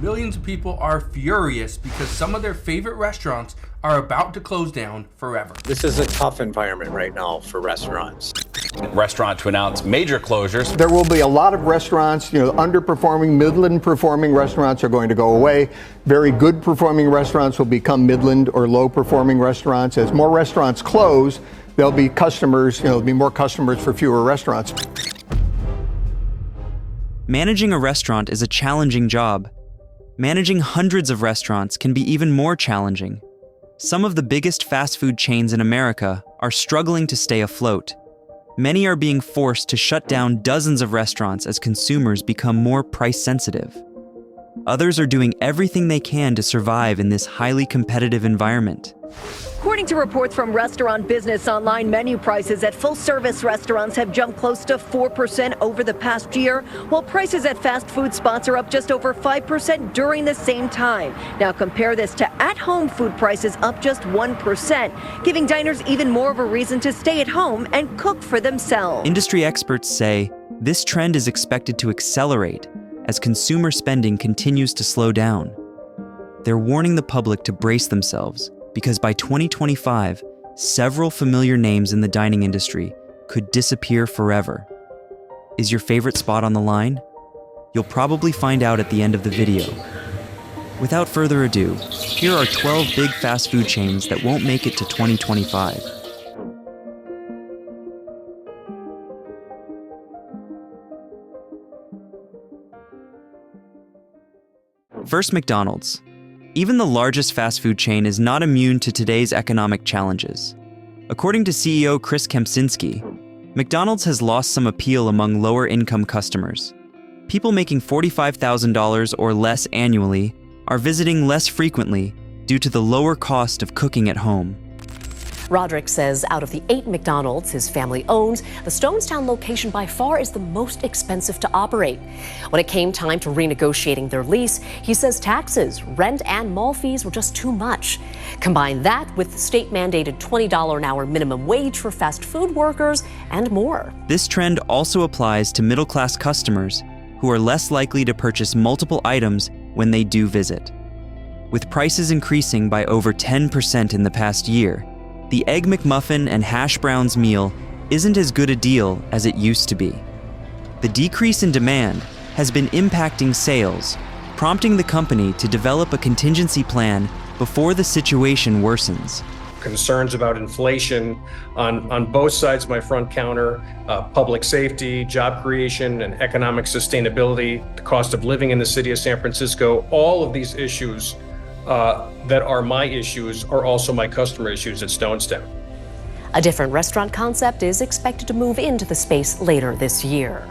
millions of people are furious because some of their favorite restaurants are about to close down forever. This is a tough environment right now for restaurants. Restaurant to announce major closures. There will be a lot of restaurants, underperforming, Midland performing restaurants are going to go away. Very good performing restaurants will become Midland or low performing restaurants. As more restaurants close, there'll be customers, there'll be more customers for fewer restaurants. Managing a restaurant is a challenging job. Managing hundreds of restaurants can be even more challenging. Some of the biggest fast food chains in America are struggling to stay afloat. Many are being forced to shut down dozens of restaurants as consumers become more price sensitive. Others are doing everything they can to survive in this highly competitive environment. According to reports from Restaurant Business Online, menu prices at full-service restaurants have jumped close to 4% over the past year, while prices at fast food spots are up just over 5% during the same time. Now compare this to at-home food prices up just 1%, giving diners even more of a reason to stay at home and cook for themselves. Industry experts say this trend is expected to accelerate as consumer spending continues to slow down. They're warning the public to brace themselves, because by 2025, several familiar names in the dining industry could disappear forever. Is your favorite spot on the line? You'll probably find out at the end of the video. Without further ado, here are 12 big fast food chains that won't make it to 2025. First, McDonald's. Even the largest fast food chain is not immune to today's economic challenges. According to CEO Chris Kempczynski, McDonald's has lost some appeal among lower-income customers. People making $45,000 or less annually are visiting less frequently due to the lower cost of cooking at home. Roderick says out of the 8 McDonald's his family owns, the Stonestown location by far is the most expensive to operate. When it came time to renegotiating their lease, he says taxes, rent, and mall fees were just too much. Combine that with the state-mandated $20 an hour minimum wage for fast food workers and more. This trend also applies to middle-class customers who are less likely to purchase multiple items when they do visit. With prices increasing by over 10% in the past year, the Egg McMuffin and hash browns meal isn't as good a deal as it used to be. The decrease in demand has been impacting sales, prompting the company to develop a contingency plan before the situation worsens. Concerns about inflation on both sides of my front counter, public safety, job creation, and economic sustainability, the cost of living in the city of San Francisco, all of these issues that are my issues are also my customer issues at Stonestown. A different restaurant concept is expected to move into the space later this year.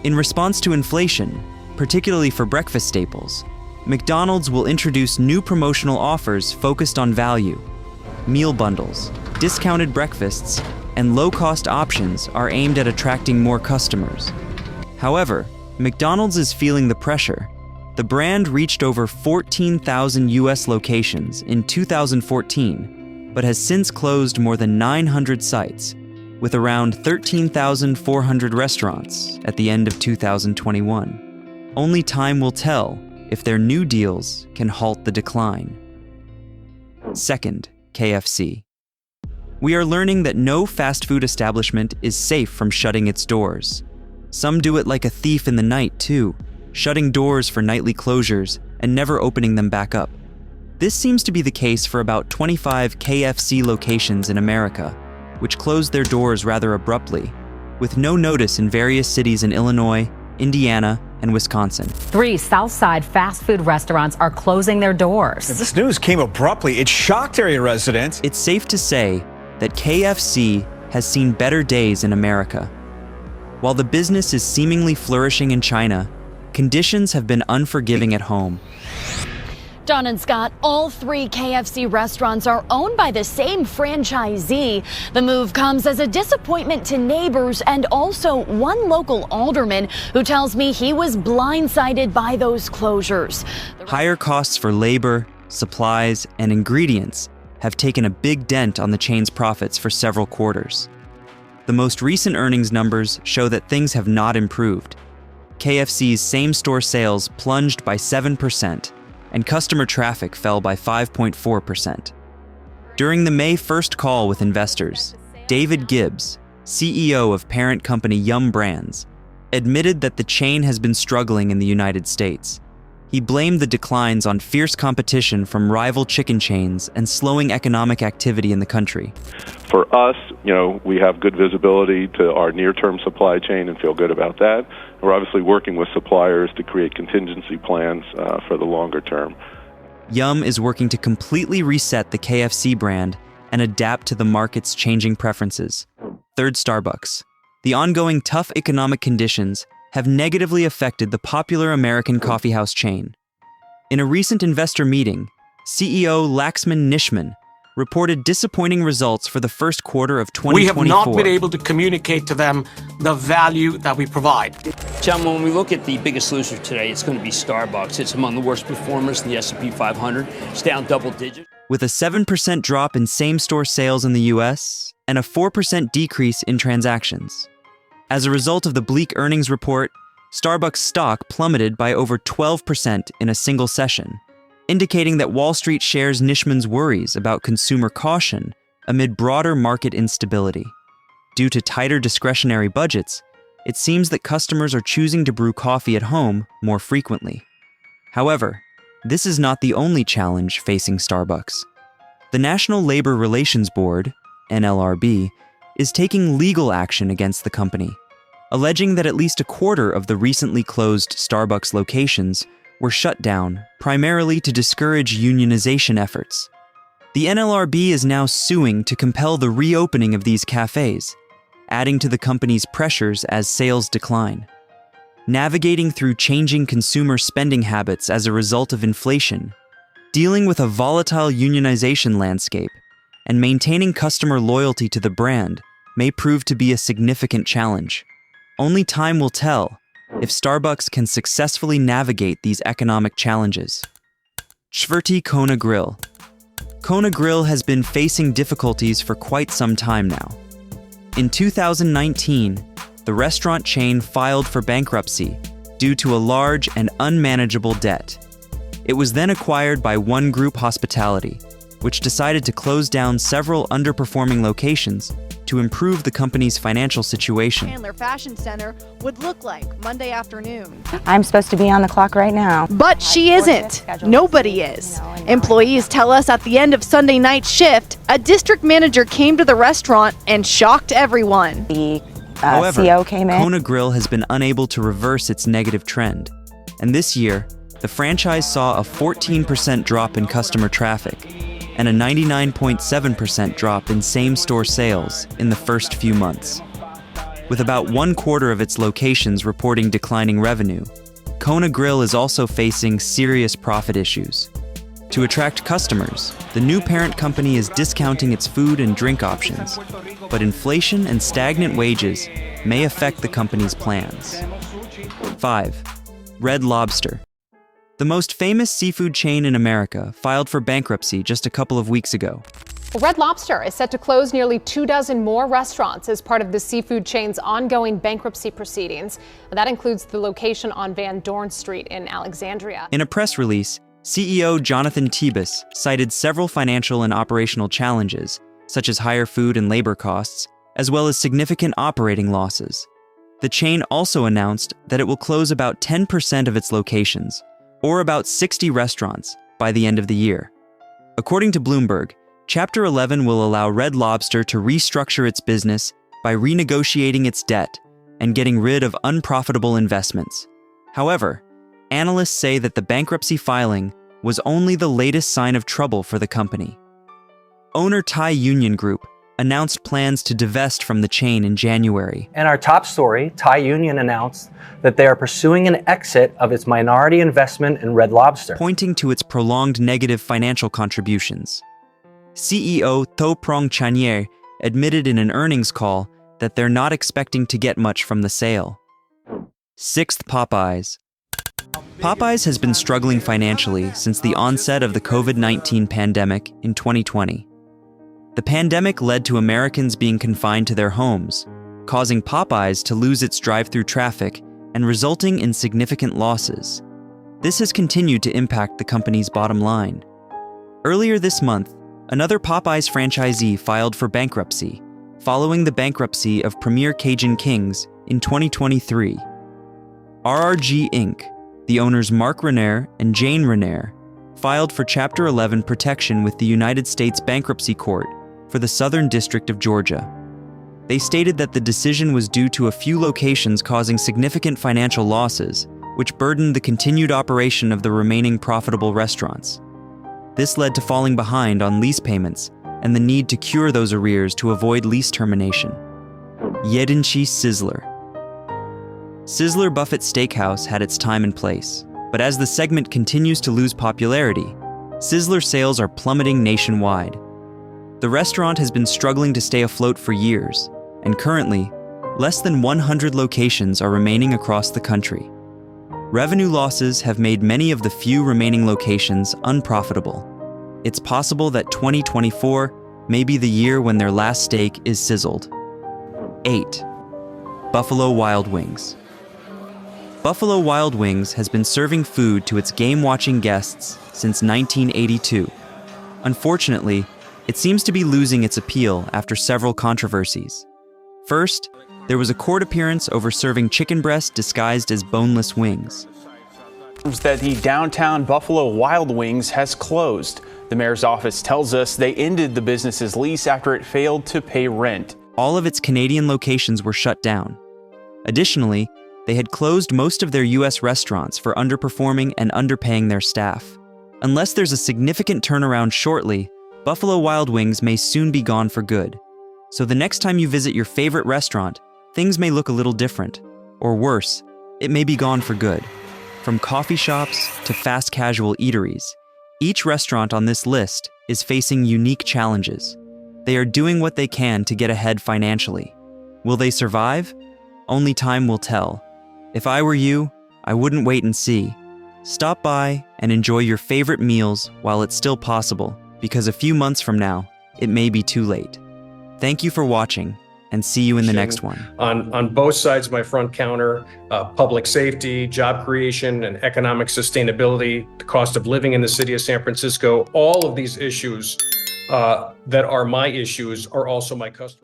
In response to inflation, particularly for breakfast staples, McDonald's will introduce new promotional offers focused on value. Meal bundles, discounted breakfasts, and low-cost options are aimed at attracting more customers. However, McDonald's is feeling the pressure. The brand reached over 14,000 U.S. locations in 2014, but has since closed more than 900 sites, with around 13,400 restaurants at the end of 2021. Only time will tell if their new deals can halt the decline. Second, KFC. We are learning that no fast food establishment is safe from shutting its doors. Some do it like a thief in the night, too, shutting doors for nightly closures and never opening them back up. This seems to be the case for about 25 KFC locations in America, which closed their doors rather abruptly, with no notice in various cities in Illinois, Indiana, and Wisconsin. 3 Southside fast food restaurants are closing their doors. This news came abruptly. It shocked area residents. It's safe to say that KFC has seen better days in America. While the business is seemingly flourishing in China, conditions have been unforgiving at home. John and Scott, all 3 KFC restaurants are owned by the same franchisee. The move comes as a disappointment to neighbors and also one local alderman who tells me he was blindsided by those closures. Higher costs for labor, supplies, and ingredients have taken a big dent on the chain's profits for several quarters. The most recent earnings numbers show that things have not improved. KFC's same-store sales plunged by 7%, and customer traffic fell by 5.4%. During the May 1st call with investors, David Gibbs, CEO of parent company Yum Brands, admitted that the chain has been struggling in the United States. He blamed the declines on fierce competition from rival chicken chains and slowing economic activity in the country. For us, we have good visibility to our near-term supply chain and feel good about that. We're obviously working with suppliers to create contingency plans for the longer term. Yum is working to completely reset the KFC brand and adapt to the market's changing preferences. Third, Starbucks. The ongoing tough economic conditions have negatively affected the popular American coffeehouse chain. In a recent investor meeting, CEO Laxman Nishman reported disappointing results for the first quarter of 2024. We have not been able to communicate to them the value that we provide. John, when we look at the biggest loser today, it's going to be Starbucks. It's among the worst performers in the S&P 500. It's down double digits. With a 7% drop in same-store sales in the U.S. and a 4% decrease in transactions. As a result of the bleak earnings report, Starbucks stock plummeted by over 12% in a single session, indicating that Wall Street shares Nishman's worries about consumer caution amid broader market instability. Due to tighter discretionary budgets, it seems that customers are choosing to brew coffee at home more frequently. However, this is not the only challenge facing Starbucks. The National Labor Relations Board, NLRB, is taking legal action against the company, alleging that at least a quarter of the recently closed Starbucks locations were shut down primarily to discourage unionization efforts. The NLRB is now suing to compel the reopening of these cafes, adding to the company's pressures as sales decline. Navigating through changing consumer spending habits as a result of inflation, dealing with a volatile unionization landscape, and maintaining customer loyalty to the brand may prove to be a significant challenge. Only time will tell if Starbucks can successfully navigate these economic challenges. Czwarty, Kona Grill. Kona Grill has been facing difficulties for quite some time now. In 2019, the restaurant chain filed for bankruptcy due to a large and unmanageable debt. It was then acquired by One Group Hospitality, which decided to close down several underperforming locations to improve the company's financial situation. Chandler Fashion Center would look like Monday afternoon. I'm supposed to be on the clock right now. But she isn't. Nobody is. Employees tell us at the end of Sunday night shift, a district manager came to the restaurant and shocked everyone. The However, CO came in. Kona Grill has been unable to reverse its negative trend. And this year, the franchise saw a 14% drop in customer traffic and a 99.7% drop in same-store sales in the first few months. With about 1/4 of its locations reporting declining revenue, Kona Grill is also facing serious profit issues. To attract customers, the new parent company is discounting its food and drink options, but inflation and stagnant wages may affect the company's plans. 5. Red Lobster. The most famous seafood chain in America filed for bankruptcy just a couple of weeks ago. Red Lobster is set to close nearly 24 more restaurants as part of the seafood chain's ongoing bankruptcy proceedings. That includes the location on Van Dorn Street in Alexandria. In a press release, CEO Jonathan Tebus cited several financial and operational challenges, such as higher food and labor costs, as well as significant operating losses. The chain also announced that it will close about 10% of its locations, or about 60 restaurants, by the end of the year. According to Bloomberg, Chapter 11 will allow Red Lobster to restructure its business by renegotiating its debt and getting rid of unprofitable investments. However, analysts say that the bankruptcy filing was only the latest sign of trouble for the company. Owner Thai Union Group announced plans to divest from the chain in January. In our top story, Thai Union announced that they are pursuing an exit of its minority investment in Red Lobster, pointing to its prolonged negative financial contributions. CEO Tho Prong Chanier admitted in an earnings call that they're not expecting to get much from the sale. 6th, Popeyes. Popeyes has been struggling financially since the onset of the COVID-19 pandemic in 2020. The pandemic led to Americans being confined to their homes, causing Popeyes to lose its drive-thru traffic and resulting in significant losses. This has continued to impact the company's bottom line. Earlier this month, another Popeyes franchisee filed for bankruptcy, following the bankruptcy of Premier Cajun Kings in 2023. RRG Inc., the owners Mark Renair and Jane Renair, filed for Chapter 11 protection with the United States Bankruptcy Court for the Southern District of Georgia. They stated that the decision was due to a few locations causing significant financial losses, which burdened the continued operation of the remaining profitable restaurants. This led to falling behind on lease payments and the need to cure those arrears to avoid lease termination. Jedinci Sizzler. Sizzler Buffett Steakhouse had its time and place, but as the segment continues to lose popularity, Sizzler sales are plummeting nationwide. The restaurant has been struggling to stay afloat for years, and currently, less than 100 locations are remaining across the country. Revenue losses have made many of the few remaining locations unprofitable. It's possible that 2024 may be the year when their last steak is sizzled. 8. Buffalo Wild Wings. Buffalo Wild Wings has been serving food to its game-watching guests since 1982. Unfortunately, it seems to be losing its appeal after several controversies. First, there was a court appearance over serving chicken breast disguised as boneless wings. That the downtown Buffalo Wild Wings has closed. The mayor's office tells us they ended the business's lease after it failed to pay rent. All of its Canadian locations were shut down. Additionally, they had closed most of their U.S. restaurants for underperforming and underpaying their staff. Unless there's a significant turnaround shortly, Buffalo Wild Wings may soon be gone for good. So the next time you visit your favorite restaurant, things may look a little different. Or worse, it may be gone for good. From coffee shops to fast casual eateries, each restaurant on this list is facing unique challenges. They are doing what they can to get ahead financially. Will they survive? Only time will tell. If I were you, I wouldn't wait and see. Stop by and enjoy your favorite meals while it's still possible, because a few months from now, it may be too late. Thank you for watching, and see you in the next one. On both sides of my front counter, public safety, job creation, and economic sustainability, the cost of living in the city of San Francisco, all of these issues that are my issues are also my customers.